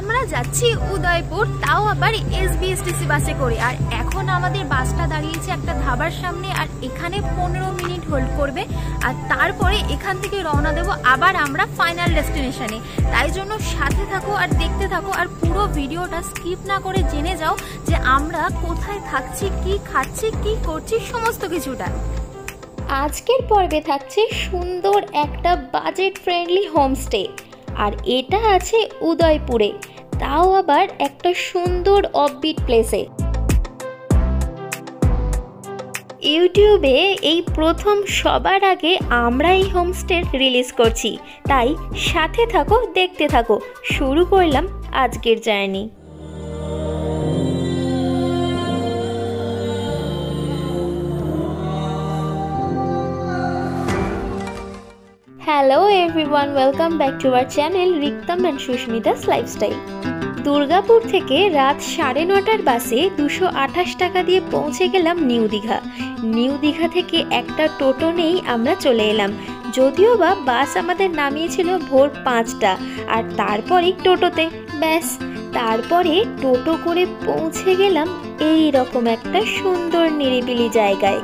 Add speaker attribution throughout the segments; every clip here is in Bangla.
Speaker 1: আমরা যাচ্ছি উদয়পুর, তাও আবার এসবিএসটিসি বাসে করে। আর এখন আমাদের বাসটা দাঁড়িয়েছে একটা ধাবার সামনে, আর এখানে 15 মিনিট হোল্ড করবে, আর তারপরে এখান থেকে রওনা দেবো আবার আমরা ফাইনাল ডেস্টিনেশনে। তাই জন্য সাথে থাকো আর দেখতে থাকো, আর পুরো ভিডিওটা স্কিপ না করে জেনে যাও যে আমরা কোথায় থাকছি, কি খাচ্ছি, কি করছি, সমস্ত কিছুটা। আজকের পর্বে থাকছে সুন্দর একটা বাজেট ফ্রেন্ডলি হোমস্টে, আর এটা আছে উদয়পুরে, তাও আবার একটা সুন্দর অফবিট প্লেসে। ইউটিউবে এই প্রথম সবার আগে আমরা এই হোমস্টে রিলিজ করছি, তাই সাথে থাকো, দেখতে থাকো। শুরু করলাম আজকের journey. Hello everyone, welcome back to our channel Riktam and Shushmita's Lifestyle. Durgapur থেকে রাত 9:30টার বাসে 228 টাকা দিয়ে পৌঁছে গেলাম নিউ দীঘা। নিউ দীঘা থেকে একটা টোটো নেই আমরা চলে এলাম, যদিও বা বাস আমাদের নামিয়েছিল ভোর 5টা, আর তারপরেই টোটোতে ব্যাস। তারপরে টোটো করে পৌঁছে গেলাম এই রকম একটা সুন্দর নিরিবিলি জায়গায়।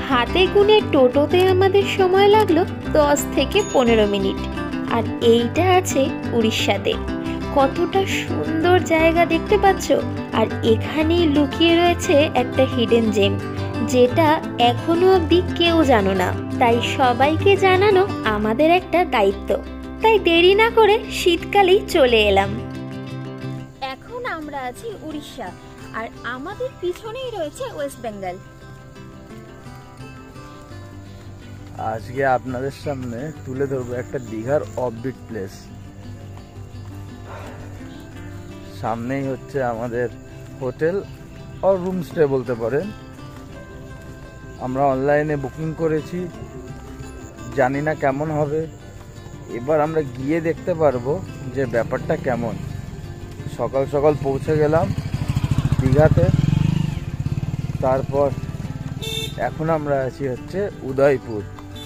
Speaker 1: হাতে গুনে টোটোতে আমাদের সময় লাগলো 10 থেকে 15 মিনিট। আর এইটা আছে উড়িষ্যাতে। কতটা সুন্দর জায়গা দেখতে পাচ্ছ, আর এখানেই লুকিয়ে রয়েছে একটা হিডেন জেম, যেটা এখনো অবধি কেউ জানো না। তাই সবাইকে জানানো আমাদের একটা দায়িত্ব। তাই দেরি না করে শীতকালেই চলে এলাম। এখন আমরা আছি উড়িষ্যা, আর আমাদের পিছনেই রয়েছে ওয়েস্ট বেঙ্গল।
Speaker 2: আজকে আপনাদের সামনে তুলে ধরবো একটা দীঘার অফবিট প্লেস। সামনেই হচ্ছে আমাদের হোটেল আর রুম স্টে বলতে পারেন। আমরা অনলাইনে বুকিং করেছি, জানি না কেমন হবে, এবার আমরা গিয়ে দেখতে পারবো যে ব্যাপারটা কেমন। সকাল সকাল পৌঁছে গেলাম দীঘাতে, তারপর এখন আমরা আছি হচ্ছে উদয়পুর,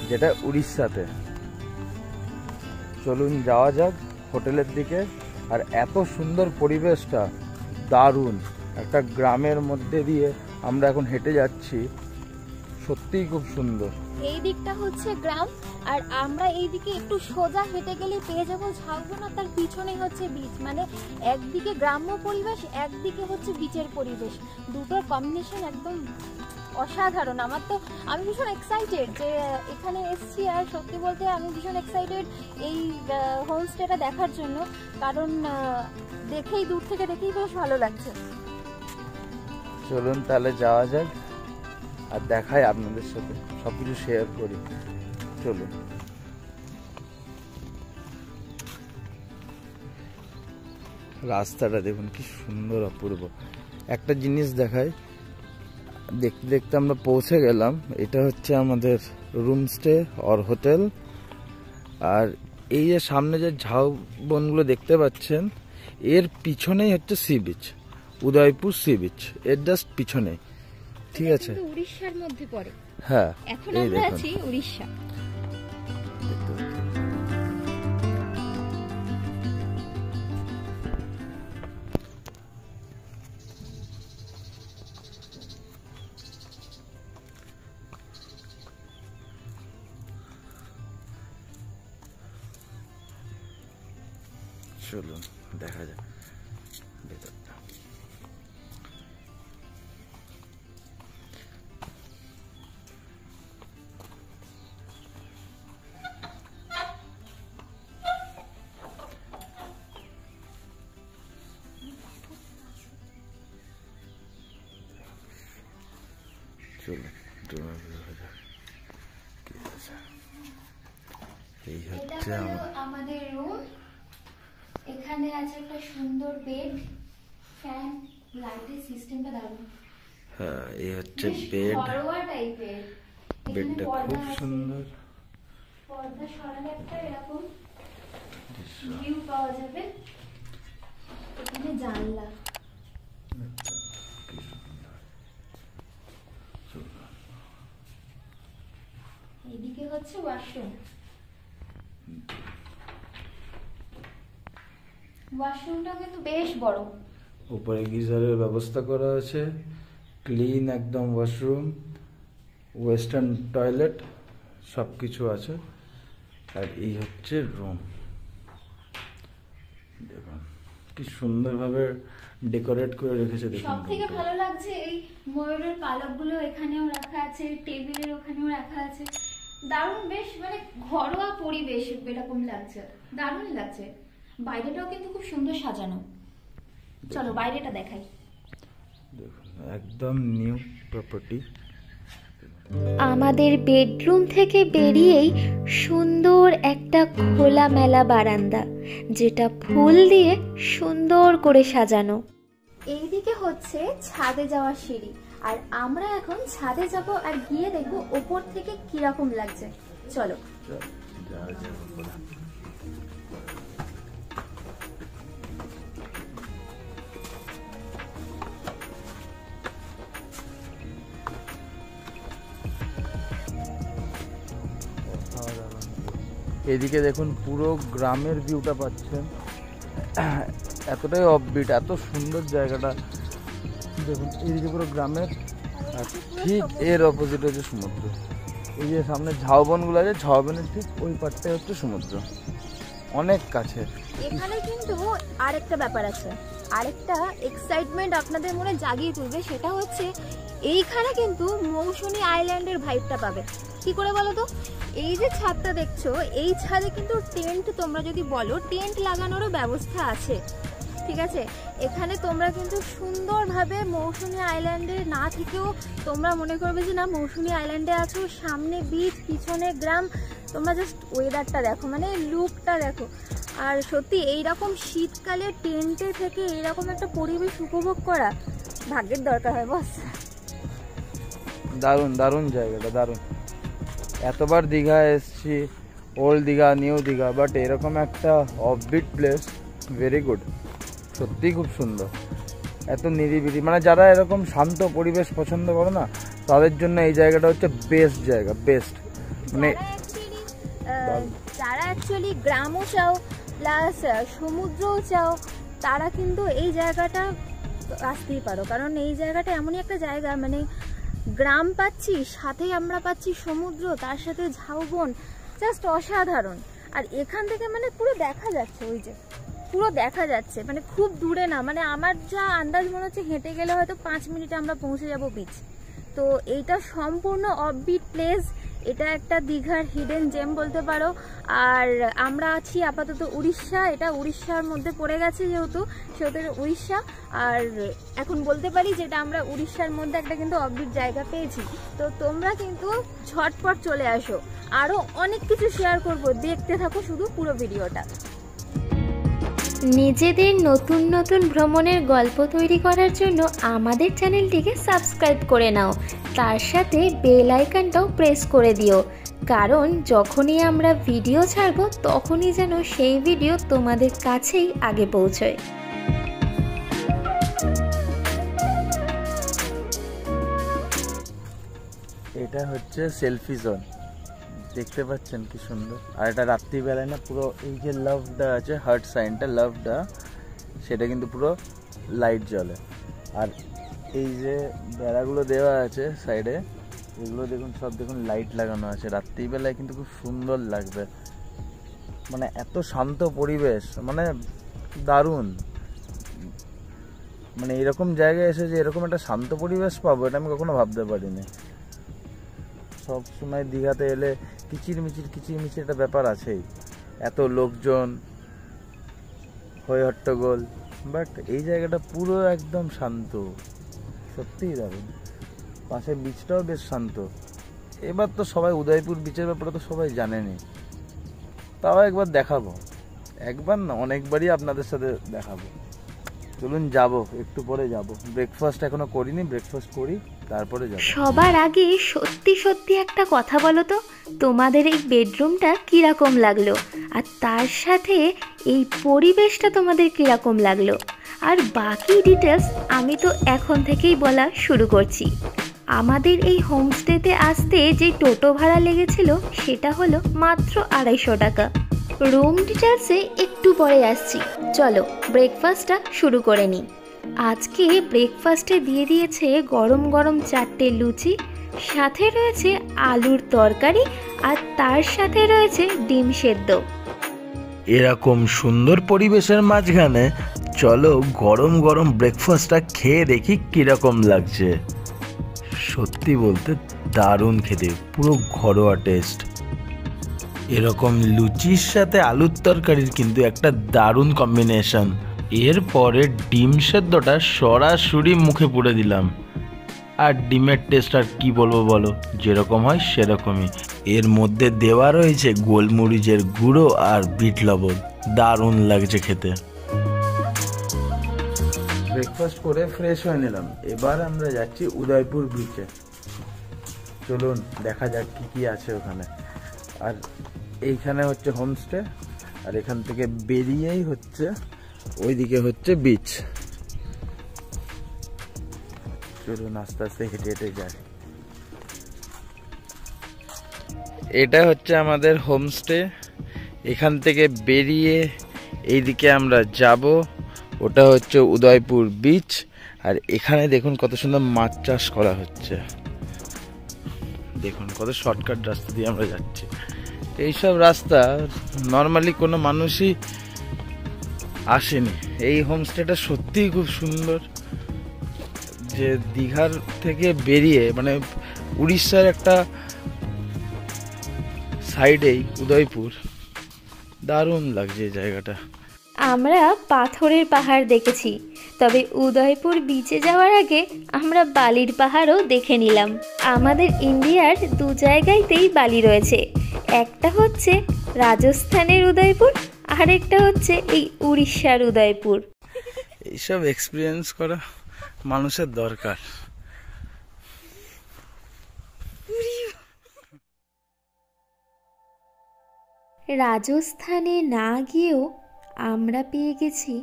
Speaker 2: যেটা উড়িষ্যাতে। চলুন যাওয়া যাক হোটেলের দিকে। আর এত সুন্দর পরিবেশটা, দারুণ একটা গ্রামের মধ্যে দিয়ে আমরা এখন হেঁটে যাচ্ছি, সত্যিই খুব সুন্দর।
Speaker 1: এই দিকটা হচ্ছে গ্রাম, আর আমরা এই দিকে একটু সোজা হেঁটে গেলে পেয়ে যাবো ঝাউবন, আর তার পিছনে হচ্ছে বিচ। মানে একদিকে গ্রাম্য পরিবেশ, একদিকে হচ্ছে বিচের পরিবেশ, দুটোর কম্বিনেশন একদম অসাধারণ। আমি ভীষণ এক্সাইটেড যে এখানে এসেছি, আর সত্যি বলতে আমি ভীষণ এক্সাইটেড এই হোমস্টেটা দেখার জন্য, কারণ দূর থেকে দেখেই বেশ ভালো লাগছে।
Speaker 2: চলুন তাহলে যাওয়া যাক, আর দেখাই আপনাদের সাথে, সবকিছু শেয়ার করি। চলুন। রাস্তাটা দেখুন কি সুন্দর, অপূর্ব। একটা জিনিস দেখাই, দেখতে দেখতে আমরা পৌঁছে গেলাম। এটা হচ্ছে আমাদের রুম স্টে আর হোটেল। আর এই যে সামনে যে ঝাউ বনগুলো দেখতে পাচ্ছেন, এর পিছনেই হচ্ছে sea beach, Udaipur sea beach, এর জাস্ট পিছনে। ঠিক আছে,
Speaker 1: উড়িষ্যার মধ্যে পড়ে।
Speaker 2: হ্যাঁ,
Speaker 1: এখন আমরা আছি উড়িষ্যা।
Speaker 2: চলুন দেখা যাক ভেতরটা। চলুন এই হচ্ছে
Speaker 1: আমাদের রুম। এখানে আছে একটা সুন্দর বেড, ফ্যান, লাইটের সিস্টেমটা দারুণ।
Speaker 2: হ্যাঁ, এই হচ্ছে বেড।
Speaker 1: ঘরোয়া টাইপের,
Speaker 2: বেডটা খুব সুন্দর।
Speaker 1: পর্দা সরালে একটা এরকম ভিউ পাওয়া যাবে। এখানে জানলা, এদিকে হচ্ছে ওয়াশরুম। ওয়াশরুমটা কিন্তু বেশ বড়।
Speaker 2: উপরে গিজারের ব্যবস্থা করা আছে, ক্লিন একদম ওয়াশরুম, ওয়েস্টার্ন টয়লেট সব কিছু আছে। আর এই হচ্ছে রুম, দেখুন কি সুন্দরভাবে ডেকোরেট করে রেখেছে। দেখুন
Speaker 1: সব থেকে ভালো লাগছে এই ময়ূরের পালকগুলো এখানেও রাখা আছে, টেবিলের ওখানেও রাখা আছে। দারুণ, বেশ মানে ঘরোয়া পরিবেশ এরকম লাগছে, দারুণ লাগছে। বাইরেটাও কিন্তু খুব সুন্দর সাজানো। চলো বাইরেটা দেখাই।
Speaker 2: দেখুন একদম নিউ প্রপার্টি।
Speaker 3: আমাদের বেডরুম থেকে বেরিয়েই সুন্দর একটা খোলামেলা বারান্দা, যেটা ফুল দিয়ে সুন্দর করে সাজানো।
Speaker 1: এইদিকে হচ্ছে ছাদে যাওয়ার সিঁড়ি, আর আমরা এখন ছাদে যাব আর গিয়ে দেখবো ওপর থেকে কিরকম লাগছে। চলো।
Speaker 2: এদিকে দেখুন পুরো গ্রামের ভিউটা পাচ্ছেন, এতটাই অফবিট, এত সুন্দর জায়গাটা। দেখুন এইদিকে পুরো গ্রামের, আর ঠিক এর অপোজিট হচ্ছে সমুদ্র। এই যে সামনে ঝাউবনগুলো আছে, ঝাউবনের ঠিক ওই পাটটাই হচ্ছে সমুদ্র, অনেক কাছে।
Speaker 1: এখানে কিন্তু আরেকটা ব্যাপার আছে, আরেকটা এক্সাইটমেন্ট আপনাদের মনে জাগিয়ে তুলবে। সেটা হচ্ছে এইখানে কিন্তু মৌসুমী আইল্যান্ডের ভাইবটা পাবে। কি করে বলো তো? এই যে ছাদটা দেখছো, এই ছাদে কিন্তু টেন্ট, তোমরা যদি বলো টেন্ট লাগানোরও ব্যবস্থা আছে, ঠিক আছে? এখানে তোমরা কিন্তু সুন্দরভাবে মৌসুমী আইল্যান্ডে না থেকেও তোমরা মনে করবে যে না মৌসুমী আইল্যান্ডে আছো, সামনে বিচ, পিছনে গ্রাম। তোমরা জাস্ট ওয়েদারটা দেখো, মানে লুকটা দেখো। আর সত্যি এইরকম শীতকালে টেন্টে থেকে এইরকম একটা পরিবেশ উপভোগ করা ভাগ্যের দরকার হয় বস।
Speaker 2: দারুণ দারুণ জায়গাটা, দারুণ। এতবার দীঘা এসছি, old Digha, new Digha, but এরকম একটা অফবিট প্লেস, ভেরি গুড, সত্যিই খুব সুন্দর। এত নিরিবিলি, মানে যারা এরকম শান্ত পরিবেশ পছন্দ করে না, তাদের জন্য এই জায়গাটা হচ্ছে বেস্ট জায়গা, বেস্ট। মানে
Speaker 1: যারা অ্যাকচুয়ালি গ্রামও চাও প্লাস সমুদ্রও চাও, তারা কিন্তু এই জায়গাটা আসতেই পারো। কারণ এই জায়গাটা এমনই একটা জায়গা, মানে গ্রাম পাচ্ছি, সাথে আমরা পাচ্ছি সমুদ্র, তার সাথে ঝাউবন, জাস্ট অসাধারণ। আর এখান থেকে মানে পুরো দেখা যাচ্ছে, ওই যে পুরো দেখা যাচ্ছে, মানে খুব দূরে না, মানে আমার যা আন্দাজ মনে হচ্ছে হেঁটে গেলে হয়তো 5 মিনিটে আমরা পৌঁছে যাব বিচ। তো এইটা সম্পূর্ণ অফবিট প্লেস, এটা একটা দীঘার হিডেন জেম বলতে পারো। আর আমরা আছি আপাতত উড়িষ্যা, এটা উড়িষ্যার মধ্যে পড়ে গেছে যেহেতু, সেহেতু উড়িষ্যা। আর এখন বলতে পারি যেটা আমরা উড়িষ্যার মধ্যে একটা কিন্তু অফবিট জায়গা পেয়েছি। তো তোমরা কিন্তু ঝটপট চলে আসো, আরও অনেক কিছু শেয়ার করবো, দেখতে থাকো শুধু পুরো ভিডিওটা।
Speaker 3: নিজেদের নতুন নতুন ভ্রমণের গল্প তৈরি করার জন্য আমাদের চ্যানেলটিকে সাবস্ক্রাইব করে নাও, তার সাথে বেল আইকনটাও প্রেস করে দিও, কারণ যখনই আমরা ভিডিও ছাড়ব তখনই যেন সেই ভিডিও তোমাদের কাছেই আগে পৌঁছয়।
Speaker 2: এটা হচ্ছে সেলফি জোন, দেখতে পাচ্ছেন কি সুন্দর। আর এটা রাত্রিবেলায় না পুরো এই যে লাভটা আছে, হার্ট সাইনটা, লাভটা, সেটা কিন্তু পুরো লাইট জ্বলে। আর এই যে বেড়াগুলো দেওয়া আছে সাইডে, এগুলো দেখুন সব দেখুন লাইট লাগানো আছে। রাত্রিবেলায় কিন্তু খুব সুন্দর লাগবে, মানে এত শান্ত পরিবেশ, মানে দারুণ। মানে এরকম জায়গায় এসে যে এরকম একটা শান্ত পরিবেশ পাবো, এটা আমি কখনো ভাবতে পারিনি। সব সময় দীঘাতে এলে কিচিরমিচির একটা ব্যাপার আছেই, এত লোকজন, হই হট্টগোল, বাট এই জায়গাটা পুরো একদম শান্ত, সত্যিই দারুণ। পাশে বিচটাও বেশ শান্ত। এবার তো সবাই উদয়পুর বিচের ব্যাপারে তো সবাই জানেনি, তাও একবার দেখাবো, একবার না অনেকবারই আপনাদের সাথে দেখাবো। চলুন যাবো, একটু পরে যাব। ব্রেকফাস্ট এখনো করিনি, ব্রেকফাস্ট করি তারপরে যাব।
Speaker 3: সবার আগে সত্যি সত্যি একটা কথা বলো তো, তোমাদের এই বেডরুমটা কীরকম লাগলো, আর তার সাথে এই পরিবেশটা তোমাদের কীরকম লাগলো। আর বাকি ডিটেলস আমি তো এখন থেকেই বলা শুরু করছি। আমাদের এই হোমস্টেতে আসতে যে টোটো ভাড়া লেগেছিল সেটা হলো মাত্র 250 টাকা। রুম ডিটেলসে একটু পরে আসছি, চলো ব্রেকফাস্টটা শুরু করে নিই। আজকে ব্রেকফাস্টে দিয়ে দিয়েছে গরম গরম 4টে লুচি, সাথে রয়েছে আলুর তরকারি আর তার সাথে রয়েছে ডিম সেদ্ধ।
Speaker 2: এরকম সুন্দর পরিবেশের মাঝখানে চলো গরম গরম ব্রেকফাস্টটা খেয়ে দেখি কিরকম লাগছে। সত্যি বলতে দারুণ খেতে, পুরো ঘরোয়া টেস্ট। এরকম লুচির সাথে আলুর তরকারির কিন্তু একটা দারুণ কম্বিনেশন। এরপরে ডিম সেদ্ধটা সরাসরি মুখে পুরে দিলাম, আর ডিমের টেস্ট আর কি বলবো বলো, যেরকম হয় সেরকমই। এর মধ্যে দেওয়া রয়েছে গোলমরিচের গুঁড়ো আর বিট লবণ, দারুণ লাগছে খেতে। ব্রেকফাস্ট করে ফ্রেশ হয়ে নিলাম, এবার আমরা যাচ্ছি উদয়পুর বিচে। চলুন দেখা যাক কি কি আছে ওখানে। আর এইখানে হচ্ছে হোমস্টে, আর এখান থেকে বেরিয়েই হচ্ছে ওইদিকে হচ্ছে বিচ। চলুন আস্তে আস্তে হেঁটে হেঁটে যাই। এটা হচ্ছে আমাদের হোমস্টে, এখান থেকে বেরিয়ে এইদিকে আমরা যাব, ওটা হচ্ছে উদয়পুর বিচ। আর এখানে দেখুন কত সুন্দর মাছ চাষ করা হচ্ছে, দেখুন কত শর্টকাট রাস্তা দিয়ে আমরা যাচ্ছি। এইসব রাস্তা নর্মালি কোনো মানুষই আসেনি। এই হোমস্টেটা সত্যিই খুব সুন্দর, যে দীঘার থেকে বেরিয়ে মানে উড়িষ্যার একটা সাইডেই উদয়পুর, দারুণ লাগছে এই জায়গাটা।
Speaker 3: আমরা পাথরের পাহাড় দেখেছি, তবে উদয়পুর বিচে যাওয়ার আগে আমরা বালির পাহাড়ও দেখে নিলাম। আমাদের ইন্ডিয়ার 2 জায়গাতেই বালি রয়েছে, একটা হচ্ছে রাজস্থানের উদয়পুর, আর একটা হচ্ছে এই উড়িষ্যার উদয়পুর।
Speaker 2: এইসব এক্সপিরিয়েন্স করা মানুষের দরকার।
Speaker 3: রাজস্থানে না গিয়েও আমরা পেয়ে গেছি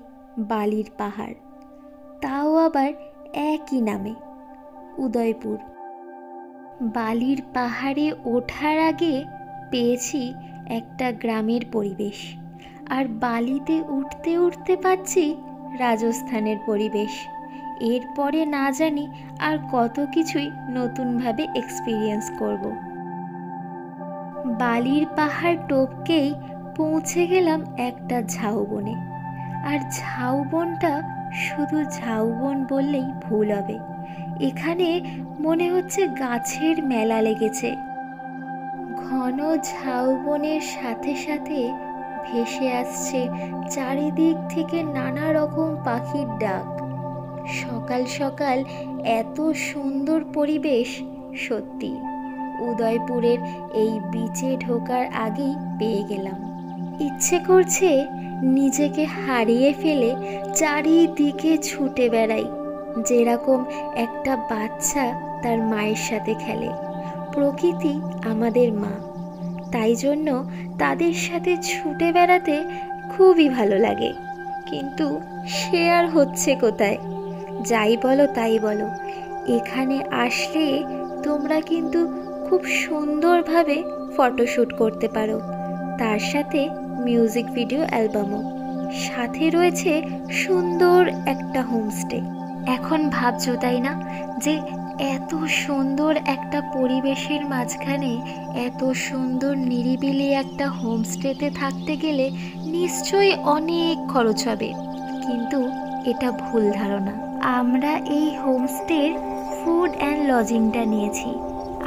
Speaker 3: বালির পাহাড়, তাও আবার একই নামে, উদয়পুর। বালির পাহাড়ে ওঠার আগে পেয়েছি একটা গ্রামের পরিবেশ, আর বালিতে উঠতে উঠতে পাচ্ছি রাজস্থানের পরিবেশ। এরপরে না জানি আর কত কিছুই নতুনভাবে এক্সপিরিয়েন্স করব। বালির পাহাড় টপকেই পৌঁছে গেলাম একটা ঝাউবনে, আর ঝাউবনটা শুধু ঝাউবন বললেই ভুল হবে, এখানে মনে হচ্ছে গাছের মেলা লেগেছে। ঘন ঝাউবনের সাথে সাথে ভেসে আসছে চারিদিক থেকে নানা রকম পাখির ডাক। সকাল সকাল এত সুন্দর পরিবেশ, সত্যি উদয়পুরের এই বিচে ঢোকার আগেই পেয়ে গেলাম। ইচ্ছে করছে নিজেকে হারিয়ে ফেলে চারিদিকে ছুটে বেড়াই, যেরকম একটা বাচ্চা তার মায়ের সাথে খেলে। প্রকৃতি আমাদের মা, তাই জন্য তাদের সাথে ছুটে বেড়াতে খুবই ভালো লাগে। কিন্তু সে আর হচ্ছে কোথায়? যাই বলো তাই বলো, এখানে আসলে তোমরা কিন্তু খুব সুন্দরভাবে ফটোশ্যুট করতে পারো, তার সাথে মিউজিক ভিডিও অ্যালবামও, সাথে রয়েছে সুন্দর একটা হোমস্টে। এখন ভাবছো তাই না, যে এত সুন্দর একটা পরিবেশের মাঝখানে এত সুন্দর নিরিবিলি একটা হোমস্টেতে থাকতে গেলে নিশ্চয়ই অনেক খরচ হবে, কিন্তু এটা ভুল ধারণা। আমরা এই হোমস্টের ফুড অ্যান্ড লজিংটা নিয়েছি,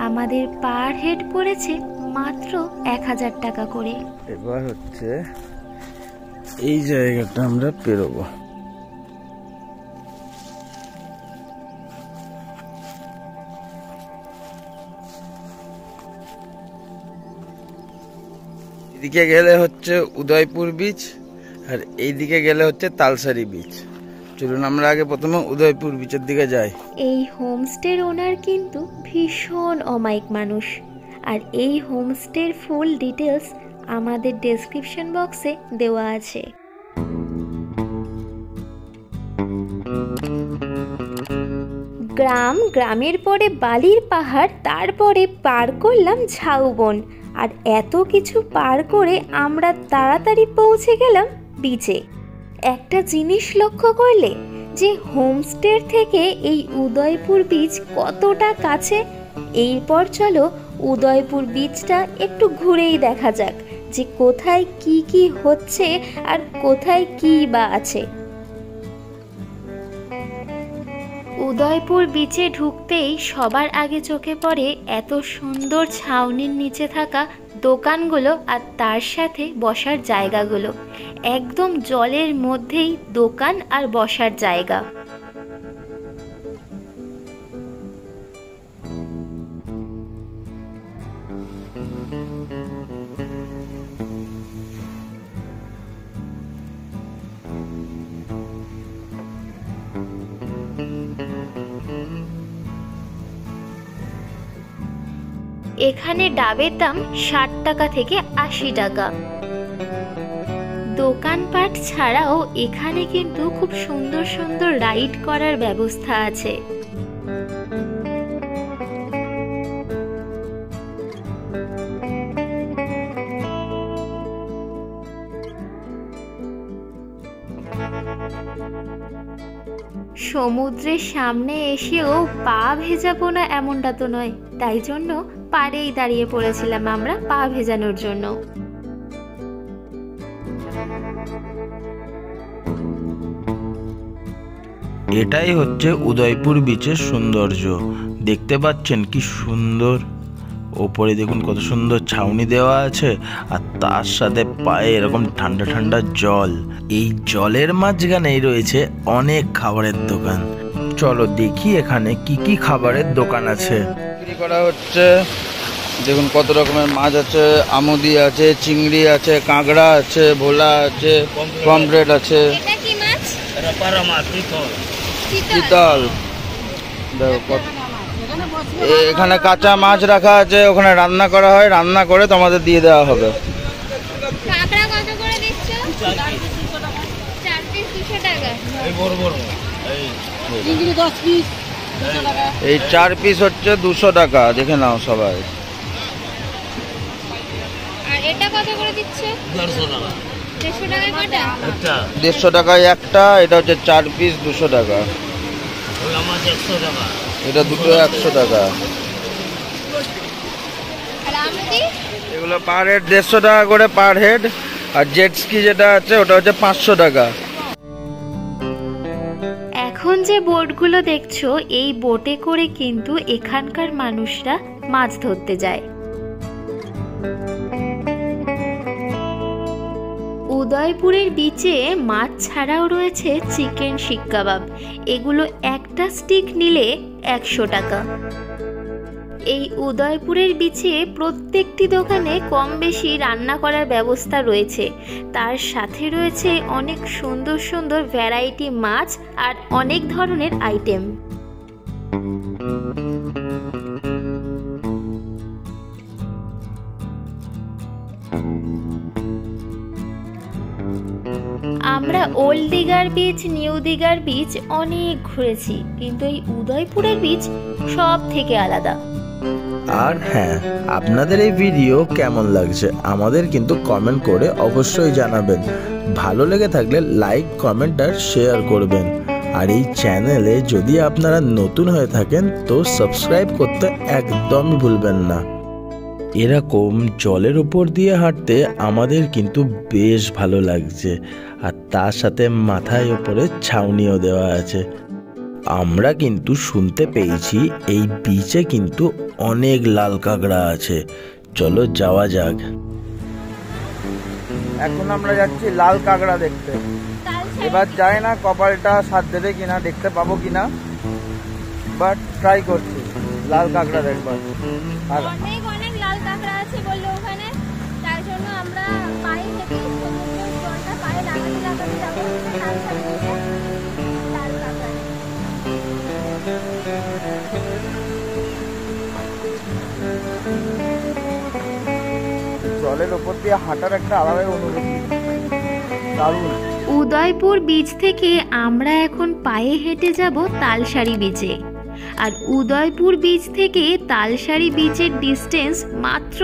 Speaker 3: আমাদের পার হেড পড়েছে মাত্র 1000 টাকা করে।
Speaker 2: এবার হচ্ছে এই জায়গাটা আমরা পেরোবো। এদিকে গেলে হচ্ছে উদয়পুর বিচ, আর এইদিকে গেলে হচ্ছে তালসারি বিচ। চলুন আমরা আগে প্রথমে উদয়পুর বিচের দিকে যাই।
Speaker 3: এই হোমস্টের ওনার কিন্তু ভীষণ অমায়িক মানুষ, আর এই হোমস্টের ফুল ডিটেলস আমাদের ডেসক্রিপশন বক্সে দেওয়া আছে। গ্রাম, গ্রামের পরে বালির পাহাড়, তারপরে পার করলাম ঝাউবন। আর এত কিছু পার করে আমরা তাড়াতাড়ি পৌঁছে গেলাম বিচে। একটা জিনিস লক্ষ্য করলে যে হোমস্টের থেকে এই উদয়পুর বিচ কতটা কাছে। এরপর চলো উদয়পুর বিচটা একটু ঘুরেই দেখা যাক যে কোথায় কি কি হচ্ছে আর কোথায় কি বা আছে। উদয়পুর বিচে ঢুকতেই সবার আগে চোখে পড়ে এত সুন্দর ছাউনির নিচে থাকা দোকানগুলো আর তার সাথে বসার জায়গাগুলো। একদম জলের মধ্যেই দোকান আর বসার জায়গা। এখানে ডাবের দাম 60 টাকা থেকে 80 টাকা। দোকানপাট ছাড়াও এখানে কিন্তু খুব সুন্দর সুন্দর রাইড করার ব্যবস্থা আছে। সমুদ্রের সামনে এসেও পা ভেজাবো না এমনটা তো নয়, তাই জন্য পাড়েই দাঁড়িয়ে পড়েছিলাম আমরা পা ভেজানোর জন্য।
Speaker 4: এটাই হচ্ছে উদয়পুর বিচের সৌন্দর্য। দেখতে পাচ্ছেন কি সুন্দর, ওপরে দেখুন কত সুন্দর ছাউনি দেওয়া আছে, আর তার সাথে পায়ে এরকম ঠান্ডা ঠান্ডা জল। এই জলের মাঝখানেই রয়েছে অনেক খাবারের দোকান। চলো দেখি এখানে কি কি খাবারের দোকান আছে।
Speaker 2: বিক্রি করা হচ্ছে, দেখুন কত রকমের মাছ আছে, আমুদি আছে, চিংড়ি আছে, কাঁকড়া আছে, ভোলা আছে, পমফ্রেট আছে,
Speaker 1: এটা কি মাছ?
Speaker 2: চিতল। দেখো কত, এখানে কাঁচা মাছ রাখা আছে, ওখানে রান্না করা হয়, রান্না করে তোমাদের দিয়ে দেওয়া হবে।
Speaker 1: কাঁকড়া কত করে দিচ্ছ? 4 পিস 200 টাকা।
Speaker 2: এই 4 পিস হচ্ছে 200 টাকা, দেখে নাও সবাই।
Speaker 1: আর এটা কত করে দিচ্ছ? 150 টাকা। 150 টাকায় কটা?
Speaker 2: 150 টাকায় একটা, এটা হচ্ছে 4 পিস 200 টাকা। এটা দুটো 100 টাকা।
Speaker 1: আর আমুদি?
Speaker 2: এগুলো পার হেড 150 টাকা করে পার হেড। আর জেট স্কি যেটা আছে ওটা হচ্ছে 500 টাকা।
Speaker 3: এখন যে বোটগুলো দেখছো, এই বোটে করে কিন্তু এখানকার মানুষরা মাছ ধরতে যায়। উদয়পুরের বিচে মাছ ছাড়াও রয়েছে চিকেন শিক কাবাব। এগুলো একটা স্টিক নিলে 100 টাকা। এই উদয়পুরের বিচে প্রত্যেকটি দোকানে কম বেশি রান্না করার ব্যবস্থা রয়েছে। তার সাথে রয়েছে অনেক সুন্দর সুন্দর ভ্যারাইটি মাছ আর অনেক ধরনের আইটেম। আমরা ওল্ড দিঘার বিচ, নিউ দিঘার বিচ অনেক ঘুরেছি, কিন্তু এই উদয়পুরের বিচ সব থেকে আলাদা।
Speaker 4: আর হ্যাঁ, আপনাদের এই ভিডিও কেমন লাগছে আমাদের কিন্তু কমেন্ট করে অবশ্যই জানাবেন। ভালো লেগে থাকলে লাইক, কমেন্ট আর শেয়ার করবেন। আর এই চ্যানেলে যদি আপনারা নতুন হয়ে থাকেন তো সাবস্ক্রাইব করতে একদমই ভুলবেন না। এরকম জলের উপর দিয়ে হাঁটতে আমাদের কিন্তু বেশ ভালো লাগছে। আর তার সাথে মাথায় উপরে ছাউনিও দেওয়া আছে। আমরা কিন্তু শুনতে পেয়েছি এই বিচে কিন্তু অনেক লাল কাঁকড়া আছে। চলো যাওয়া যাক।
Speaker 2: এখন আমরা যাচ্ছি লাল কাঁকড়া দেখতে। এবার যাই না কপালটা সাথ দেবে কিনা, দেখতে পাবো কিনা, বাট ট্রাই করছি লাল কাঁকড়া দেখবার। আর
Speaker 1: অনেক অনেক লাল কাঁকড়া আছে বললো ওখানে, তার জন্য আমরা পায়ে হেঁটে সমুদ্রের জলটা পায়ে লাগাতে লাগাতে যাবো লাল কাঁকড়া।
Speaker 2: জলের উপর দিয়ে হাঁটার একটা আলাদাই অনুভূতি, দারুণ।
Speaker 3: উদয়পুর বিচ থেকে আমরা এখন পায়ে হেঁটে যাব তালসারি বিচে। আর উদয়পুর বিচ থেকে তালসারি বিচের ডিস্টেন্স মাত্র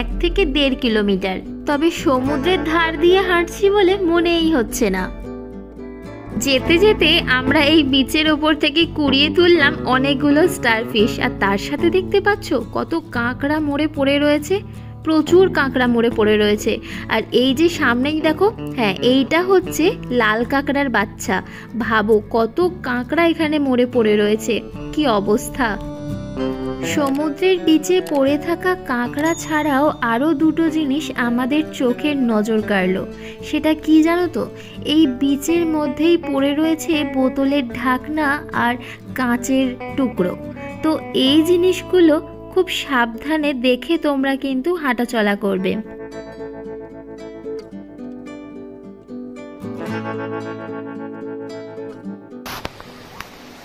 Speaker 3: 1 থেকে 1.5 কিলোমিটার। তবে সমুদ্রের ধার দিয়ে হাঁটছি বলে মনেই হচ্ছে না। যেতে যেতে আমরা এই বিচের ওপর থেকে কুড়িয়ে তুললাম অনেকগুলো স্টারফিশ, আর তার সাথে দেখতে পাচ্ছ কত কাঁকড়া মরে পড়ে রয়েছে, প্রচুর কাঁকড়া মরে পড়ে রয়েছে। আর এই যে সামনেই দেখো, হ্যাঁ এইটা হচ্ছে লাল কাঁকড়ার বাচ্চা। ভাবো কত কাঁকড়া এখানে মরে পড়ে রয়েছে, কি অবস্থা। সমুদ্রের বিচে পড়ে থাকা কাঁকড়া ছাড়াও আরও দুটো জিনিস আমাদের চোখের নজর কাড়ল। সেটা কি জানো তো? এই বিচের মধ্যেই পড়ে রয়েছে বোতলের ঢাকনা আর কাঁচের টুকরো। তো এই জিনিসগুলো খুব সাবধানে দেখে তোমরা কিন্তু হাঁটাচলা করবে।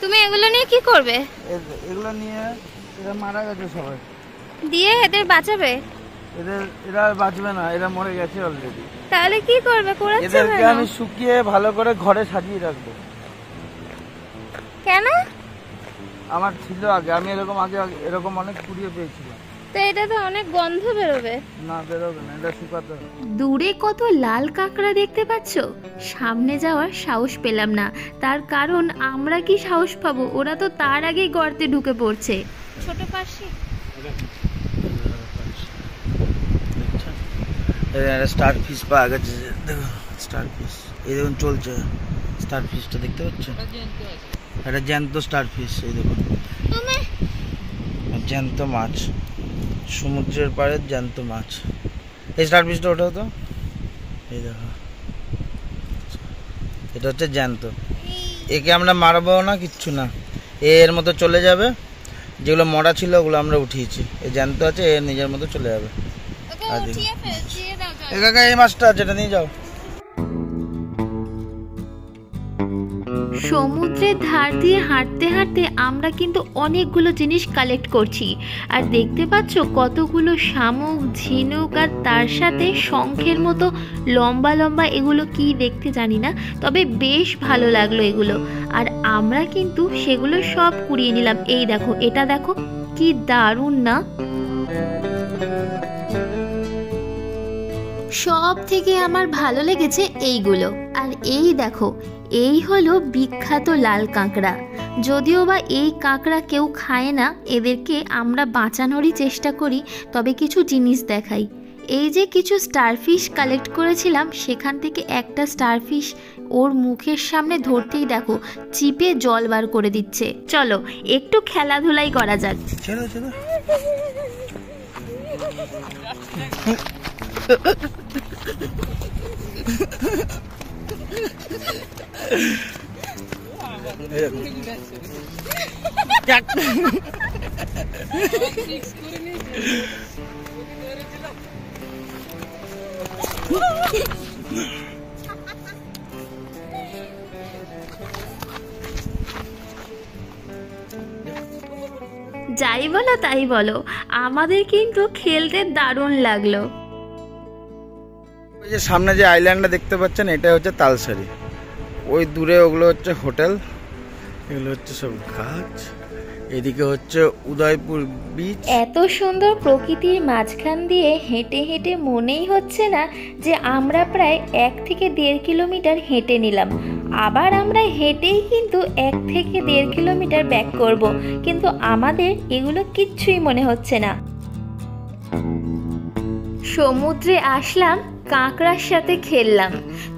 Speaker 1: তুমি এগুলো নিয়ে কি করবে?
Speaker 2: এগুলো নিয়ে এরা মারা গেছে সবাই,
Speaker 1: দিয়ে এদের বাঁচাবে?
Speaker 2: এরা বাঁচবে না, এরা মরে গেছে অলরেডি।
Speaker 1: তাহলে কি করবে?
Speaker 2: এদেরকে আমি শুকিয়ে ভালো করে ঘরে সাজিয়ে রাখবো।
Speaker 1: কেন?
Speaker 2: আমার ছিল আগে, আমি আগে এরকম অনেক কুড়িয়ে পেয়েছিলাম।
Speaker 1: তো এটা তো অনেক গন্ধ বেরোবে।
Speaker 2: না, বেরোবে না, এটা শুকাতে হবে।
Speaker 3: দূরে কত লাল কাঁকড়া দেখতে পাচ্ছ? সামনে যাওয়ার সাহস পেলাম না, তার কারণ আমরা কি সাহস পাবো, ওরা তো তার আগেই গর্তে ঢুকে পড়ছে।
Speaker 1: ছোট পাশি
Speaker 2: স্টার ফিশ পাওয়া গেছে, দেখো স্টার ফিশ, এই দেখুন চলছে স্টার ফিশটা, দেখতে পাচ্ছ? এটা জ্যান্ত স্টার ফিশ, এই দেখুন জ্যান্ত মাছ, সমুদ্রের পাড়ে জ্যান্ত মাছ। এই স্টার ফিশটা ওঠাও তো, এই দেখো, এটা হচ্ছে জ্যান্ত। একে আমরা মারবো না, কিচ্ছু না, এর মতো চলে যাবে। যেগুলো মরা ছিল ওগুলো আমরা উঠিয়েছি, এই জ্যান্ত আছে, এর নিজের মতো চলে যাবে। এই মাছটা আছে, এটা নিয়ে যাও।
Speaker 3: সমুদ্রের ধার দিয়ে হাঁটতে হাঁটতে আমরা কিন্তু অনেকগুলো জিনিস কালেক্ট করছি। আর দেখতে পাচ্ছ কতগুলো শামুক, ঝিনুক, আর তার সাথে শঙ্খের মতো লম্বা লম্বা, এগুলো কি দেখতে জানি না, তবে বেশ ভালো লাগলো এগুলো। আর আমরা কিন্তু সেগুলো সব কুড়িয়ে নিলাম। এই দেখো, এটা দেখো কি দারুণ না? সব থেকে আমার ভালো লেগেছে এইগুলো। আর এই দেখো, এই হলো বিখ্যাত লাল কাঁকড়া। যদিও বা এই কাঁকড়া কেউ খায় না, এদেরকে আমরা বাঁচানোরই চেষ্টা করি। তবে কিছু জিনিস দেখাই। এই যে কিছু স্টারফিশ কালেক্ট করেছিলাম, সেখান থেকে একটা স্টারফিশ ওর মুখের সামনে ধরতেই দেখো চিপে জল বার করে দিচ্ছে। চলো একটু খেলাধুলাই করা যাক।
Speaker 2: চলো চলো।
Speaker 3: যাই বলো তাই বলো, আমাদের কিন্তু খেলতে দারুণ লাগলো।
Speaker 2: ওই যে সামনে যে আইল্যান্ডটা দেখতে পাচ্ছেন, এটা হচ্ছে তালসারি। ওই দূরে ওগুলো হচ্ছে হোটেল, এগুলো হচ্ছে সব গাছ। এদিকে হচ্ছে উদয়পুর বিচ।
Speaker 3: এত সুন্দর প্রকৃতির মাঝখান দিয়ে হেঁটে হেঁটে মনেই হচ্ছে না যে আমরা প্রায় 1 থেকে 1.5 কিলোমিটার হেঁটে নিলাম। আবার আমরা হেঁটেই কিন্তু 1 থেকে 1.5 কিলোমিটার ব্যাক করব, কিন্তু আমাদের এগুলো কিচ্ছুই মনে হচ্ছে না। সমুদ্রে আসলাম, কাঁকড়ার সাথে খেললাম,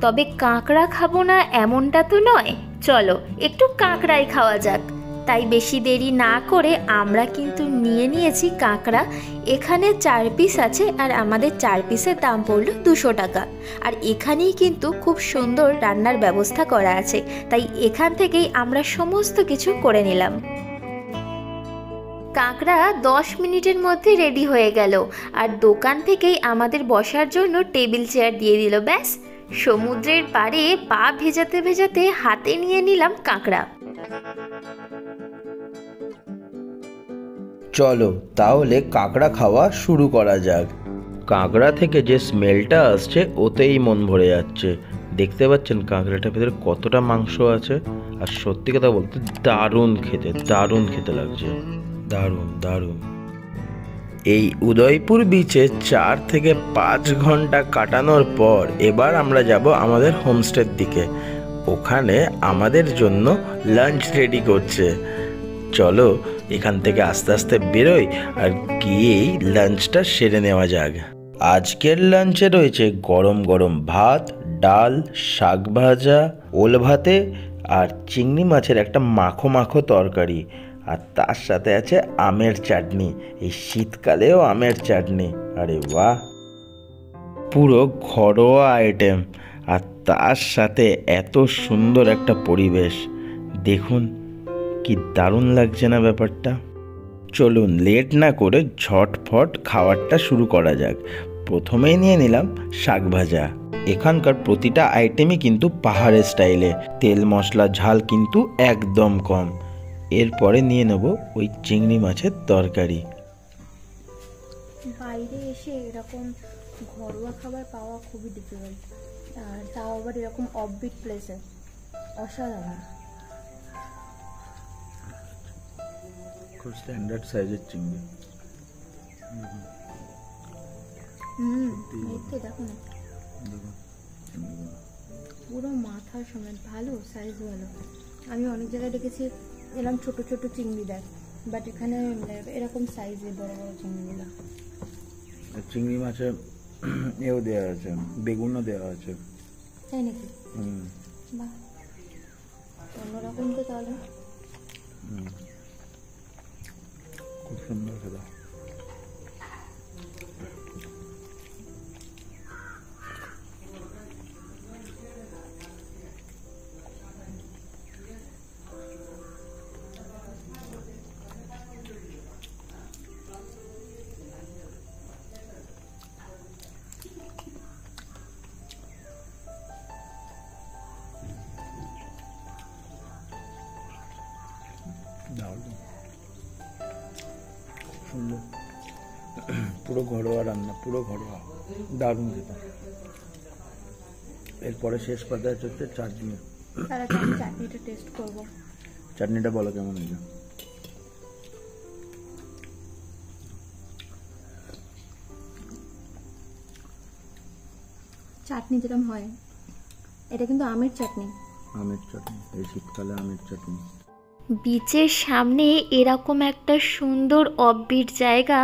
Speaker 3: তবে কাঁকড়া খাবো না এমনটা তো নয়। চলো একটু কাঁকড়াই খাওয়া যাক। তাই বেশি দেরি না করে আমরা কিন্তু নিয়েছি কাঁকড়া। এখানে 4 পিস আছে, আর আমাদের 4 পিসের দাম পড়লো 200 টাকা। আর এখানেই কিন্তু খুব সুন্দর রান্নার ব্যবস্থা করা আছে, তাই এখান থেকেই আমরা সমস্ত কিছু করে নিলাম। কাঁকড়া 10 মিনিটের মধ্যে রেডি হয়ে গেল, আর দোকান থেকেই আমাদের বসার জন্য টেবিল চেয়ার দিয়ে দিল। ব্যাস, সমুদ্রের পাড়ে পা ভেজাতে ভেজাতে হাতে নিয়ে নিলাম কাঁকড়া।
Speaker 4: চলো তাহলে কাঁকড়া খাওয়া শুরু করা যাক। কাঁকড়া থেকে যে স্মেলটা আসছে ওতেই মন ভরে যাচ্ছে। দেখতে পাচ্ছেন কাঁকড়াটার ভেতরে কতটা মাংস আছে, আর সত্যি কথা বলতে দারুণ খেতে লাগছে, দারুণ দারুণ। এই উদয়পুর বিচে 4 থেকে 5 ঘন্টা কাটানোর পর এবার আমরা যাব আমাদের হোমস্টের দিকে। ওখানে আমাদের জন্য লাঞ্চ রেডি করছে। চলো এখান থেকে আস্তে আস্তে বেরোই আর গিয়েই লাঞ্চটা সেরে নেওয়া যাক। আজকের লাঞ্চে রয়েছে গরম গরম ভাত, ডাল, শাক ভাজা, ওল ভাতে আর চিংড়ি মাছের একটা মাখো মাখো তরকারি, আর তার সাথে আছে আমের চাটনি। এই শীতকালেও আমের চাটনি, আরে বাহ! পুরো ঘরোয়া আইটেম, আর তার সাথে এত সুন্দর একটা পরিবেশ। দেখুন কি দারুণ লাগছে না ব্যাপারটা। চলুন লেট না করে ঝটফট খাবারটা শুরু করা যাক। প্রথমেই নিয়ে নিলাম শাক ভাজা। এখানকার প্রতিটা আইটেমই কিন্তু পাহাড়ের স্টাইলে, তেল মশলা ঝাল কিন্তু একদম কম। এরপরে নিয়ে নেব ওই চিংড়ি মাছের তরকারি।
Speaker 1: বাইরে এসে এরকম ঘরোয়া খাবার পাওয়া খুবই ডিফিকাল্ট, আর তাও আবার এরকম অফবিট প্লেসে, অসাধারণ।
Speaker 2: খুব স্ট্যান্ডার্ড সাইজের চিংড়ি।
Speaker 1: দেখতে দেখো না, পুরো মাথার সমেত, ভালো সাইজ, ভালো। আমি অনেক জায়গায় দেখেছি এরকম ছোট ছোট চিংড়ি দেয়, বাট এখানে এরকম সাইজে বড় বড় চিংড়িগুলো।
Speaker 2: চিংড়ি মাছে এও দেওয়া আছে, বেগুনও দেওয়া আছে।
Speaker 1: তাই নাকি? বাহ, অন্যরকম তো তাহলে।
Speaker 2: খুব সুন্দর খেতে। সুন্দর, পুরো ঘরোয়া রান্না, পুরো ঘরোয়া, দারুণ খেতে। এরপরে শেষ পর্যায়ে হচ্ছে চাটনি।
Speaker 1: চাটনিটা টেস্ট করব।
Speaker 2: চাটনিটা বলো কেমন হয়েছে?
Speaker 1: চাটনি যেরকম হয়, এটা কিন্তু আমের চাটনি।
Speaker 2: আমের চাটনি, এই শীতকালে আমের চাটনি।
Speaker 3: বিচের সামনে এরকম একটা সুন্দর অফবিট জায়গা,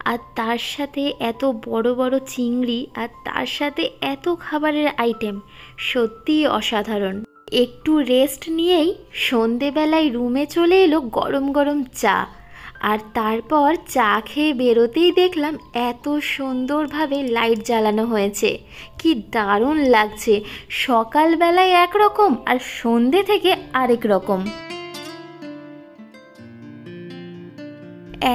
Speaker 3: আর তার সাথে এত বড় বড় চিংড়ি, আর তার সাথে এত খাবারের আইটেম, সত্যিই অসাধারণ। একটু রেস্ট নিয়েই সন্ধেবেলায় রুমে চলে এলো গরম গরম চা, আর তারপর চা খেয়ে বেরোতেই দেখলাম এত সুন্দরভাবে লাইট জ্বালানো হয়েছে, কি দারুণ লাগছে। সকালবেলায় একরকম আর সন্ধে থেকে আরেক রকম।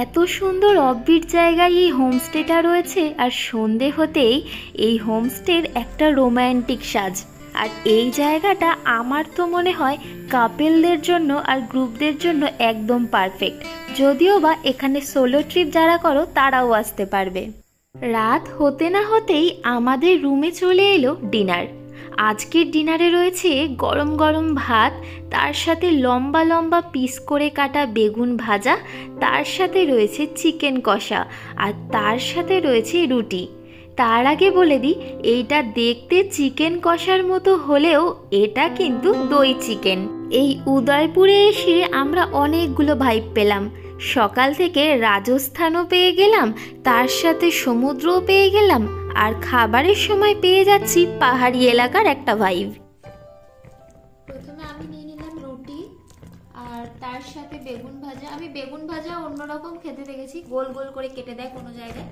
Speaker 3: এত সুন্দর অফবিট জায়গায় এই হোমস্টেটা রয়েছে, আর সন্ধে হতেই এই হোমস্টের একটা রোমান্টিক সাজ। আর এই জায়গাটা আমার তো মনে হয় কাপেলদের জন্য আর গ্রুপদের জন্য একদম পারফেক্ট। যদিও বা এখানে সোলো ট্রিপ যারা করো তারাও আসতে পারবে। রাত হতে না হতেই আমাদের রুমে চলে এলো ডিনার। আজকের ডিনারে রয়েছে গরম গরম ভাত, তার সাথে লম্বা লম্বা পিস করে কাটা বেগুন ভাজা, তার সাথে রয়েছে চিকেন কষা, আর তার সাথে রয়েছে রুটি। তার আগে বলে দিই, এইটা দেখতে চিকেন কষার মতো হলেও এটা কিন্তু দই চিকেন। এই উদয়পুরে এসে আমরা অনেকগুলো ভাইব পেলাম। সকাল থেকে রাজস্থানও পেয়ে গেলাম, তার সাথে সমুদ্রও পেয়ে গেলাম, আর খাবারের সময় পেয়ে যাচ্ছি পাহাড়ি এলাকার একটা ভাইব। প্রথমে আমি নিয়ে নিলাম রুটি, আর তার সাথে বেগুন ভাজা। আমি বেগুন ভাজা অন্যরকম খেতে দেখেছি, গোল গোল করে কেটে দেয় কোনো জায়গায়,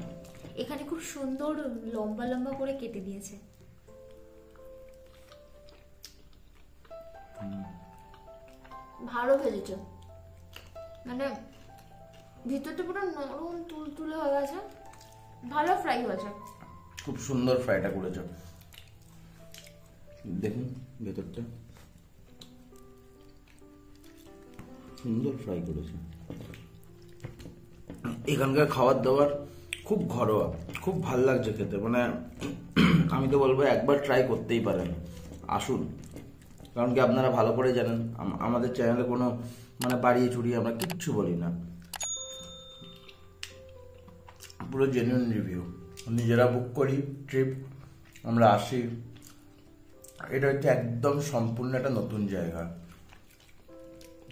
Speaker 3: এখানে খুব সুন্দর লম্বা লম্বা করে কেটে দিয়েছে। ভালো ভেজেছে, মানে ভিতরটা পুরো নরম তুলতুলে হয়ে গেছে, ভালো ফ্রাই হয়েছে।
Speaker 2: খুব সুন্দর ফ্রাইটা করেছে, দেখুন ভেতরটা সুন্দর ফ্রাই করেছে। এখানকার খাবার দাবার খুব ঘরোয়া, খুব ভাল লাগছে খেতে। মানে আমি তো বলবো একবার ট্রাই করতেই পারেন, আসুন
Speaker 4: কারণ কি আপনারা ভালো করে জানেন আমাদের চ্যানেলে কোনো মানে বাড়িয়ে চুরিয়ে আমরা কিচ্ছু বলি না, পুরো জেনুইন রিভিউ। নিজেরা বুক করি ট্রিপ, আমরা আসি, এটা হচ্ছে একদম সম্পূর্ণ একটা নতুন জায়গা,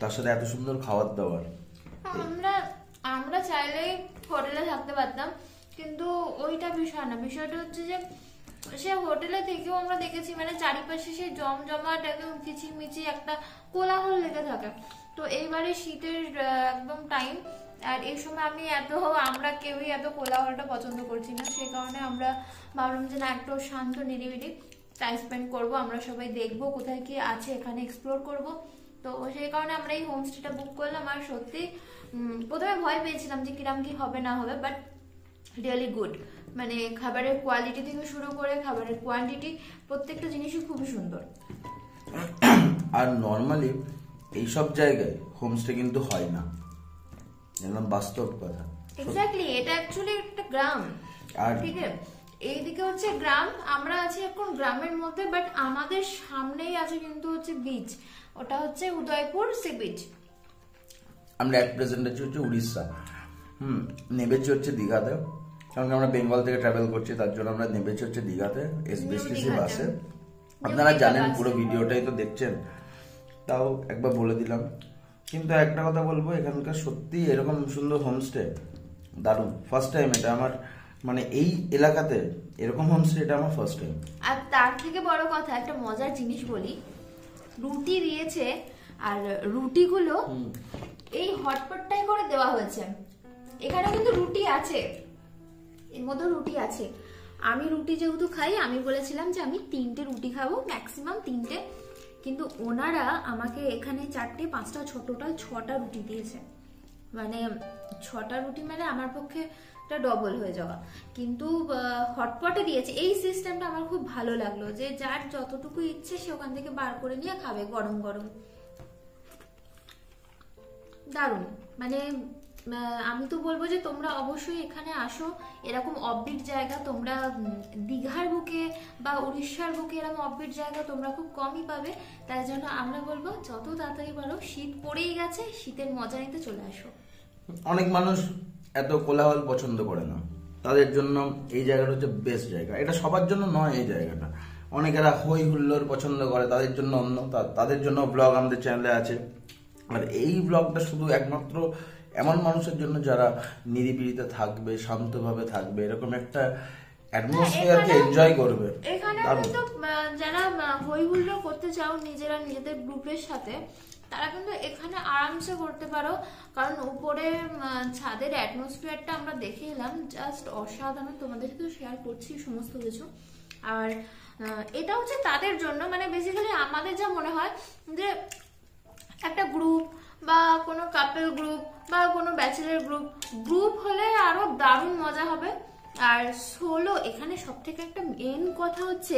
Speaker 4: তার সাথে এত সুন্দর খাবার দাবার।
Speaker 1: আমরা চাইলেই হোটেলে থাকতে পারতাম, কিন্তু ওইটা বিষয় না। বিষয়টা হচ্ছে যে সে হোটেলে থেকেও আমরা দেখেছি মানে চারিপাশে সেই জমজমাট একদম কিচিরমিচি একটা কোলাহল লেগে থাকে। তো এইবারে শীতের একদম টাইম, আর এই সময় আমরা কেউই এত কোলাহলটা পছন্দ করছি না। সেই কারণে আমরা ভাবলাম যে না, একটু শান্ত নিরিবিলি টাইম স্পেন্ড করবো, আমরা সবাই দেখবো কোথায় কি আছে, এখানে এক্সপ্লোর করব। তো সেই কারণে আমরা এই হোমস্টেটা বুক করলাম। আর সত্যি প্রথমে ভয় পেয়েছিলাম যে কিরাম কি হবে না হবে, বাট রিয়েলি গুড। মানে খাবারের কোয়ালিটি থেকে শুরু করে খাবারের কোয়ান্টিটি, প্রত্যেকটা জিনিসই খুবই সুন্দর।
Speaker 4: আর নর্মালি এইসব জায়গায় হোমস্টে কিন্তু হয় না, একদম বাস্তব কথা।
Speaker 1: এক্স্যাক্টলি, এটা অ্যাকচুয়ালি একটা গ্রাম, আর ঠিক আছে, এইদিকে হচ্ছে গ্রাম, আমরা আছি এখন গ্রামের মধ্যে, বাট আমাদের সামনেই আছে কিন্তু হচ্ছে বিচ, ওটা হচ্ছে উদয়পুর সি বিচ।
Speaker 4: আমরা এক প্রেজেন্ট আছি হচ্ছে উড়িষ্যা, নেমেছি হচ্ছে দীঘাতে, কারণ আমরা বেঙ্গল থেকে ট্রাভেল করছি, তার জন্য আমরা নেমেছি হচ্ছে দীঘাতে এসবিএসটিসি বাসে। আপনারা জানেন, পুরো ভিডিওটাই তো দেখছেন, তাও একবার বলে দিলাম। কিন্তু একটা কথা বলবো, এখানকার সত্যি এরকম সুন্দর হোমস্টে দারুণ। ফার্স্ট টাইম এটা আমার, মানে এই এলাকাতে এরকম হোমস্টে এটা আমার ফার্স্ট টাইম।
Speaker 1: আর তার থেকে বড় কথা, একটা মজার জিনিস বলি, রুটি দিয়েছে, আর রুটিগুলো এই হটপটটাই করে দেওয়া হয়েছে। এখানে কিন্তু রুটি আছে, এর মধ্যে রুটি আছে। আমি রুটি যেহেতু খাই, আমি বলেছিলাম যে আমি 3টে রুটি খাবো, ম্যাক্সিমাম 3টে, কিন্তু ওনারা আমাকে এখানে 4টে 5টা টোটাল 6টা রুটি দিয়েছে। মানে 6টা রুটি মানে আমার পক্ষে এটা ডবল হয়ে যাওয়া, কিন্তু হটপটে দিয়েছে। এই সিস্টেমটা আমার খুব ভালো লাগলো, যে যার যতটুকু ইচ্ছে সে ওখান থেকে বার করে নিয়ে খাবে গরম গরম। দারুণ। মানে আমি তো বলবো যে তোমরা অবশ্যই এখানে আসো, এরকম অফবিট জায়গা তোমরা দীঘার বুকে বা উড়িষ্যার বুকে এরকম অফবিট জায়গা তোমরা খুব কমই পাবে। তাই জন্য আমরা বলবো যত তাড়াতাড়ি পারো, শীত পড়েই গেছে, শীতের মজা নিতে চলে আসো।
Speaker 4: অনেক মানুষ এত কোলাহল পছন্দ করে না, তাদের জন্য এই জায়গাটা হচ্ছে বেস্ট জায়গা। এটা সবার জন্য নয় এই জায়গাটা, অনেকেরা হই হুল্লোড় পছন্দ করে, তাদের জন্য অন্য, তাদের জন্য ব্লগ আমাদের চ্যানেলে আছে। আর এই ব্লগটা শুধু একমাত্র এমন মানুষের জন্য যারা নিরিবিলিতে থাকবে, শান্তভাবে থাকবে, এরকম একটা অ্যাটমসফিয়ারকে এনজয় করবে।
Speaker 1: এখানে কিন্তু যারা হই হুল্লোড় করতে চাও নিজেরা নিজেদের গ্রুপের সাথে, তারা কিন্তু এখানে আরামসে করতে পারো, কারণ উপরে ছাদের অ্যাটমসফিয়ারটা আমরা দেখে এলাম, জাস্ট অসাধারণ। তোমাদের সাথে শেয়ার করছি সমস্ত কিছু। আর এটা হচ্ছে তাদের জন্য, মানে বেসিক্যালি আমাদের যা মনে হয় যে একটা গ্রুপ বা কোনো কাপল গ্রুপ বা কোনো ব্যাচেলার গ্রুপ হলে আরো দারুণ মজা হবে। আর সোলো, এখানে সব থেকে একটা মেন কথা হচ্ছে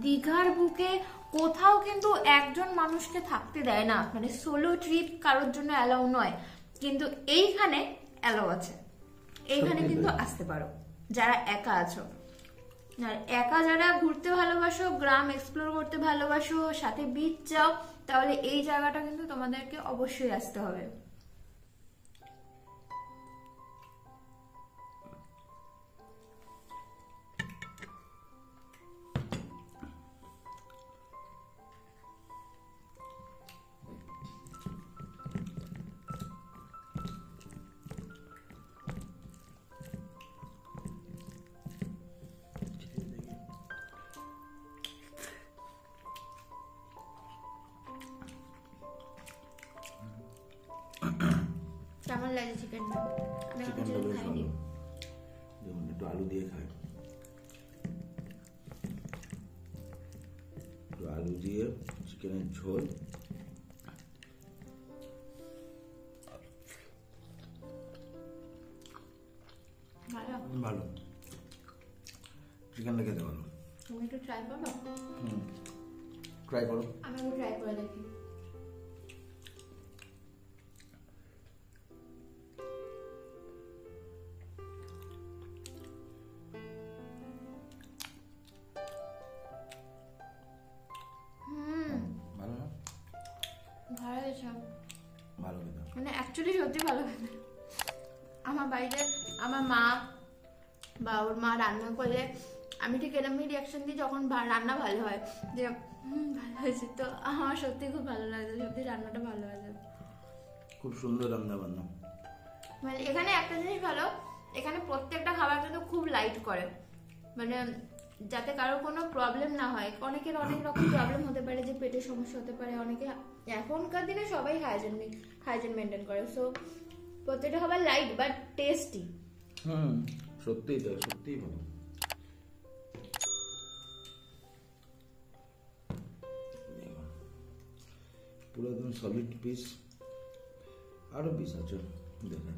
Speaker 1: দীঘার বুকে কোথাও কিন্তু একজন মানুষকে থাকতে দেয় না, মানে সোলো ট্রিপ কারোর জন্য অ্যালাউ নয়, কিন্তু এইখানে অ্যালাউ আছে। এইখানে কিন্তু আসতে পারো যারা একা আছো। আর একা যারা ঘুরতে ভালোবাসো, গ্রাম এক্সপ্লোর করতে ভালোবাসো, সাথে বিচ যাও, তাহলে এই জায়গাটা কিন্তু তোমাদেরকে অবশ্যই আসতে হবে। কেমন লাগে চিকেনটা?
Speaker 4: চিকেনটা বেশ ভালো, যেমন একটু আলু দিয়ে খাই, একটু আলু দিয়ে চিকেনের ঝোল, ভালো। চিকেনটা খেতে ভালো।
Speaker 1: তুমি একটু ট্রাই করো।
Speaker 4: ট্রাই করো।
Speaker 1: আমি একটু ট্রাই করে দেখি।
Speaker 4: ভালো না?
Speaker 1: মানে অ্যাকচুয়ালি সত্যি ভালো খেতে। আমার বাড়িতে আমার মা বা ওর মা রান্না করলে আমি ঠিক এরকমই রিয়াকশন দিই যখন রান্না ভালো হয়, যে ভালো হয়েছে। তো আমার সত্যি খুব ভালো লাগে, সত্যি রান্নাটা ভালো হয়েছে,
Speaker 4: খুব সুন্দর রান্না বান্না।
Speaker 1: মানে এখানে একটা জিনিস ভালো, এখানে প্রত্যেকটা খাবার কিন্তু খুব লাইট করে, মানে যাতে কারো কোনো প্রবলেম না হয়। অনেকের অনেক রকম প্রবলেম হতে পারে, যে পেটের সমস্যা হতে পারে, অনেকে এখনকার দিনে সবাই হাইজেন মেনটেন করে। সো প্রত্যেকটা খাবার লাইট বাট টেস্টি।
Speaker 4: সত্যিই তাই, সত্যিই ভালো। পুরো একদম সলিড পিস, আরো পিস আছে দেখেন।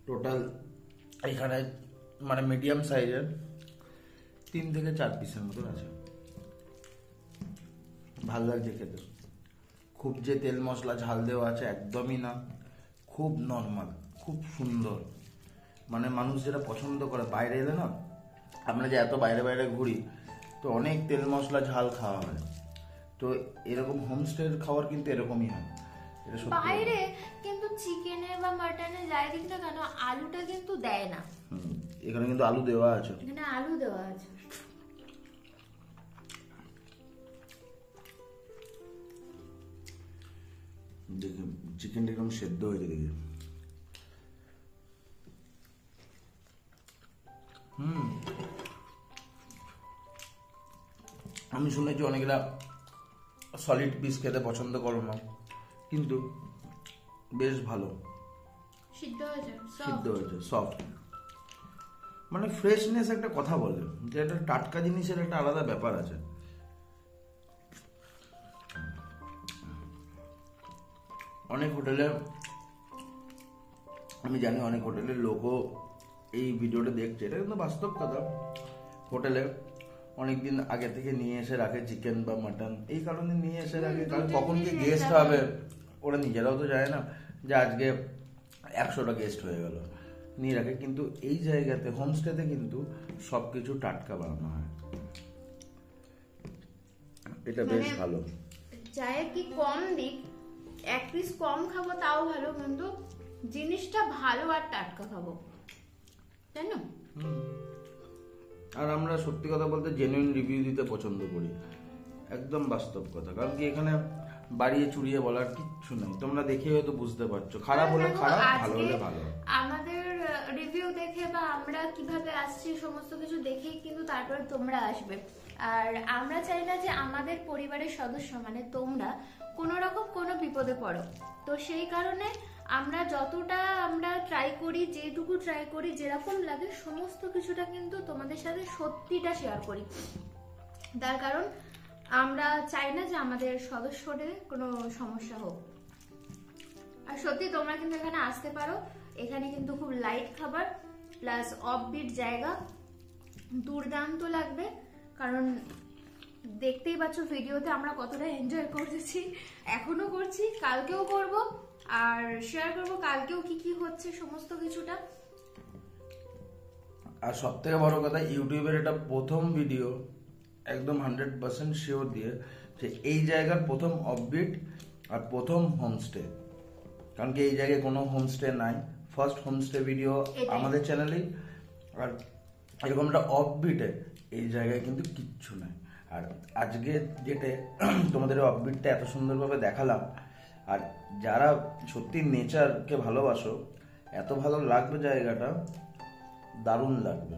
Speaker 4: টোটাল এখানে মানে মিডিয়াম সাইজের 3 থেকে 4 পিসের মতন আছে। ভালো লাগছে খেতে, খুব যে তেল মশলা ঝাল দেওয়া আছে একদমই না, খুব নর্মাল, খুব সুন্দর। মানে মানুষ যেটা পছন্দ করে, বাইরে এলে না, আমরা যে এত বাইরে বাইরে ঘুরি তো অনেক তেল মশলা ঝাল খাওয়া হয়, তো এরকম হোমস্টের খাবার কিন্তু এরকমই হয়। এটা সত্যি।
Speaker 1: বাইরে কিন্তু চিকেনে বা মাটনে যাই দিক না কেন আলুটা কিন্তু দেয় না।
Speaker 4: এখানে কিন্তু আলু দেওয়া আছে,
Speaker 1: এখানে আলু দেওয়া আছে।
Speaker 4: দেখে চিকেনটা একদম সেদ্ধ হয়েছে দেখে। আমি শুনেছি অনেকেরা সলিড পিস খেতে পছন্দ করো না, কিন্তু বেশ ভালো
Speaker 1: সিদ্ধ হয়েছে,
Speaker 4: সিদ্ধ হয়েছে, সফট। মানে ফ্রেশনেস একটা কথা বলে, যে একটা টাটকা জিনিসের একটা আলাদা ব্যাপার আছে। অনেক হোটেলে আমি জানি, অনেক হোটেলের লোকও এই ভিডিওটা দেখছে, এটা কিন্তু বাস্তব কথা। হোটেলে অনেকদিন আগে থেকে নিয়ে এসে রাখে চিকেন বা মাটন, এই কারণে নিয়ে এসে রাখে কারণ কখন কি গেস্ট হবে ওরা নিজেরাও তো যায় না, যে আজকে 100টা গেস্ট হয়ে গেল, নিয়ে রাখে। কিন্তু এই জায়গাতে হোমস্টেতে কিন্তু সবকিছু টাটকা বানানো হয়, এটা বেশ ভালো।
Speaker 1: চায়ে কি কম দিক, 1 পিস কম খাবো তাও ভালো, কিন্তু জিনিসটা ভালো আর টাটকা খাবো, তাই না?
Speaker 4: আর আমরা সত্যি কথা বলতে জেনুইন রিভিউ দিতে পছন্দ করি, একদম বাস্তব কথা। কারণ কি এখানে বাড়িয়ে চুরিয়ে বলার কিচ্ছু নেই, তোমরা দেখে হয়তো বুঝতে পারছো, খারাপ হলে খারাপ, ভালো হলে ভালো।
Speaker 1: আমাদের রিভিউ দেখে বা আমরা কিভাবে আসছি সমস্ত কিছু দেখেই কিন্তু তারপরে তোমরা আসবে। আর আমরা চাই না যে আমাদের পরিবারের সদস্য মানে তোমরা কোনো রকম কোনো বিপদে পড়ো। তো সেই কারণে আমরা যতটা আমরা ট্রাই করি, যেটুকু ট্রাই করি, যেরকম লাগে সমস্ত কিছুটা কিন্তু তোমাদের সাথে সত্যিটা শেয়ার করি। তার কারণ আমরা চাই না যে আমাদের সদস্যদের কোনো সমস্যা হোক। আর সত্যি তোমরা কিন্তু এখানে আসতে পারো, এখানে কিন্তু খুব লাইট খাবার প্লাস অফবিট জায়গা, দুর্দান্ত লাগবে। কারণ দেখতেই পাচ্ছ ভিডিওতে আমরা কতটা এনজয় করতেছি, এখনো করছি, কালকেও করব, আর শেয়ার করব কালকেও কি কি হচ্ছে সমস্ত কিছুটা।
Speaker 4: আর সব থেকে বড় কথা, ইউটিউবের এটা প্রথম ভিডিও, একদম 100% শিওর দিয়ে যে এই জায়গার প্রথম অফবিট আর প্রথম হোমস্টে। কারণ কি এই জায়গায় কোনো হোমস্টে নাই, ফার্স্ট হোমস্টে ভিডিও আমাদের চ্যানেলেই। আর এরকম একটা অফবিটে এই জায়গায় কিন্তু কিচ্ছু নাই। আর আজকে যেটা তোমাদের অফবিটটা এত সুন্দরভাবে দেখালাম, আর যারা সত্যি নেচারকে ভালোবাসো, এত ভালো লাগবে জায়গাটা, দারুণ লাগবে।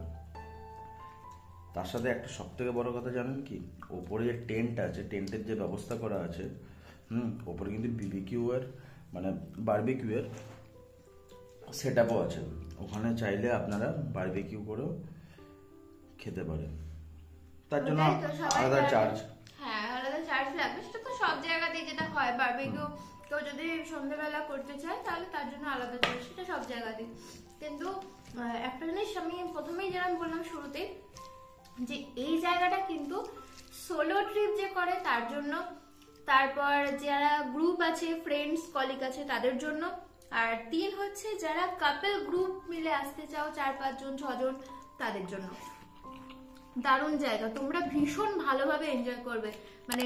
Speaker 4: তার সাথে একটা সব থেকে বড় কথা জানেন কি, ওপরে যে টেন্ট আছে, টেন্টের যে ব্যবস্থা করা আছে, ওপরে কিন্তু বিবিকিউ এর মানে বারবিকিউ এর সেট আপও আছে। ওখানে চাইলে আপনারা বারবিকিউ করেও খেতে পারেন, তার জন্য আলাদা চার্জ।
Speaker 1: হ্যাঁ, আলাদা চার্জ লাগবে, সেটা তো সব জায়গাতেই যেটা হয়। বারবিকিউ কেউ যদি সন্ধ্যাবেলা করতে চায় তাহলে তার জন্য আলাদা চার্জ, সেটা সব জায়গাতেই। কিন্তু একটা জিনিস আমি প্রথমেই যেরকম বললাম শুরুতে, যে এই জায়গাটা কিন্তু সোলো ট্রিপ যে করে তার জন্য, তারপর যারা গ্রুপ আছে, ফ্রেন্ডস কলিগ আছে তাদের জন্য, আর 3 হচ্ছে যারা কাপল গ্রুপ মিলে আসতে চাও, 4-5 জন 6 জন তাদের জন্য। দারুণ জায়গা, তোমরা ভীষণ ভালোভাবে এনজয় করবে। মানে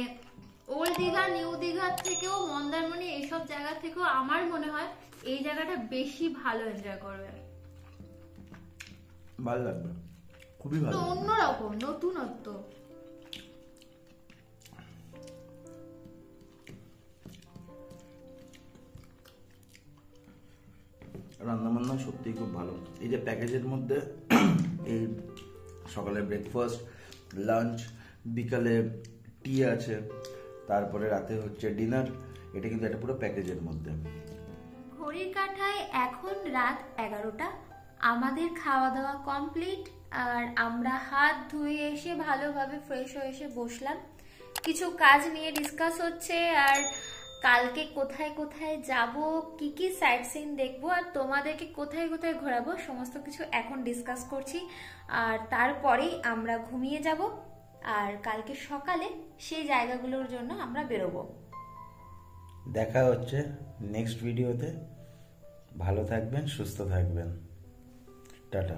Speaker 1: ওল্ড দীঘা নিউ দীঘার থেকেও মন্দারমণি এইসব জায়গা থেকেও আমার মনে হয় এই জায়গাটা বেশি ভালো এনজয় করবে।
Speaker 4: ভালো লাগবে, খুবই ভালো,
Speaker 1: অন্যরকম নতুনত্ব।
Speaker 4: রান্না বান্না সত্যিই খুব ভালো। এই যে প্যাকেজের মধ্যে এই সকালে ব্রেকফাস্ট, লাঞ্চ, বিকালে টি আছে, তারপরে রাতে হচ্ছে ডিনার, এটা কিন্তু একটা পুরো প্যাকেজের মধ্যে।
Speaker 1: ঘড়ির কাঁটায় এখন রাত 11টা, আমাদের খাওয়া দাওয়া কমপ্লিট, আর আমরা হাত ধুয়ে এসে ভালোভাবে ফ্রেশ হয়ে এসে বসলাম। কিছু কাজ নিয়ে ডিসকাস হচ্ছে, আর কালকে কোথায় কোথায় যাব, কি কি সাইট সিন দেখবো, আর তোমাদেরকে কোথায় কোথায় ঘোরাবো, সমস্ত কিছু এখন ডিসকাস করছি। আর তারপরেই আমরা ঘুমিয়ে যাব, আর কালকে সকালে সেই জায়গাগুলোর জন্য আমরা বেরোবো।
Speaker 4: দেখা হচ্ছে নেক্সট ভিডিওতে। ভালো থাকবেন, সুস্থ থাকবেন, টাটা।